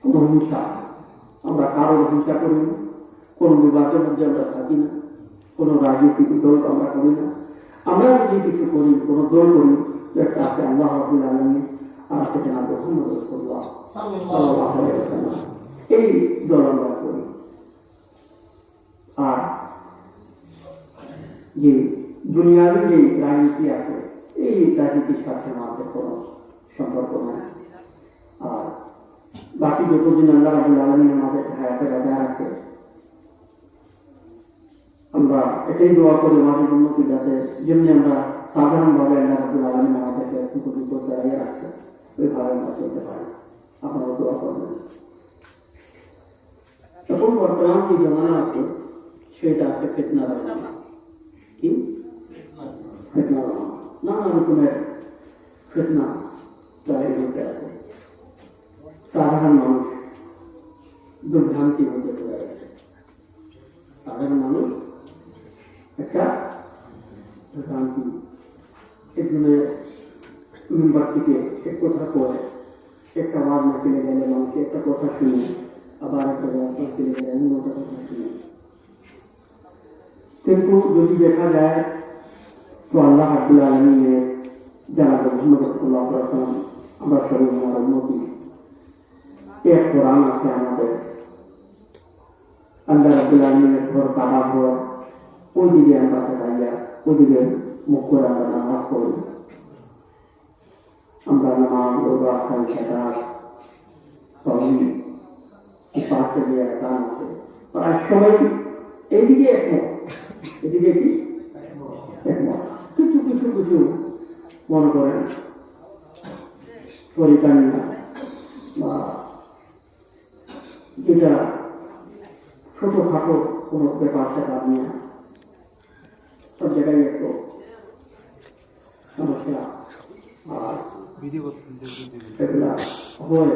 কোনো হিংসা, আমরা কারোর হিংসা করি না, কোনো বিবাদের মধ্যে আমরা থাকি না, কোনো রাজনৈতিক দল আমরা করি না। আমরা যদি কিছু করি, কোনো দল করি, একটা আছে আল্লাহ রাব্বুল আলামিন আর আছে জনাব মুহাম্মদ রাসূলুল্লাহ সাল্লাল্লাহু আলাইহি ওয়াসাল্লাম, এই দল আমরা করি। আর যে দুনিয়ার যে রাজনীতি আছে, এই রাজনীতির সাথে আমাদের কোনো সম্পর্ক নেই। আর বাকি যতদিন আল্লাহ রাব্বুল আলামিন আমাদের হায়াতের আদায় আছে, আমরা এটাই দোয়া করি আমাদের উন্নতি যাতে যেমনি আমরা সাধারণভাবে আল্লাহ রাব্বুল আলামিন আমাদেরকে একটু বিপদে রাখছে, ওইভাবে আমরা চলতে পারি। আপনারা দোয়া করবেন। এখন বর্তমান যে জমানা আছে সেটা আছে ফিতনার জমানা। কি ফিতনার জমানা? নানা রকমের ফিতনা তৈরি হতে আছে। সাধারণ মানুষ দুর্ভ্রান্তির মধ্যে চলে গেছে। সাধারণ মানুষ একটা ভ্রান্তি, এখানে মেম্বার থেকে এক কথা কয়, একটা আওয়াজ না ফেলে গেলে মানুষ একটা কথা শুনে, আবার একটা ব্যবস্থা ফেলে গেলে অন্য একটা কথা শুনে। কিন্তু যদি দেখা যায় তো আল্লাহ রাব্বুল আলামিনের জনাব মুহাম্মদ সাল্লাল্লাহু আলাইহি ওয়াসাল্লাম, আমরা সবাই আমার উম্মতি, এক কোরআন আছে আমাদের, আল্লাহ রাব্বুল আলামিনের ঘর কাবা ঘর, ওইদিকে আমরা দাঁড়িয়ে ওইদিকে মুখ করে আমরা নামাজ পড়ি, আমরা নামাজ রোজা খাই সাদাত সবই পাশে দিয়ে গান আছে, প্রায় সবাই এইদিকে একমত। এদিকে কি একমত? কিছু কিছু কিছু মনে করেন তরিকা নিয়ে বা যেটা ছোটখাটো কোনো ব্যাপার সেটা নিয়ে সব জায়গায় একটু সমস্যা আর এগুলা হয়।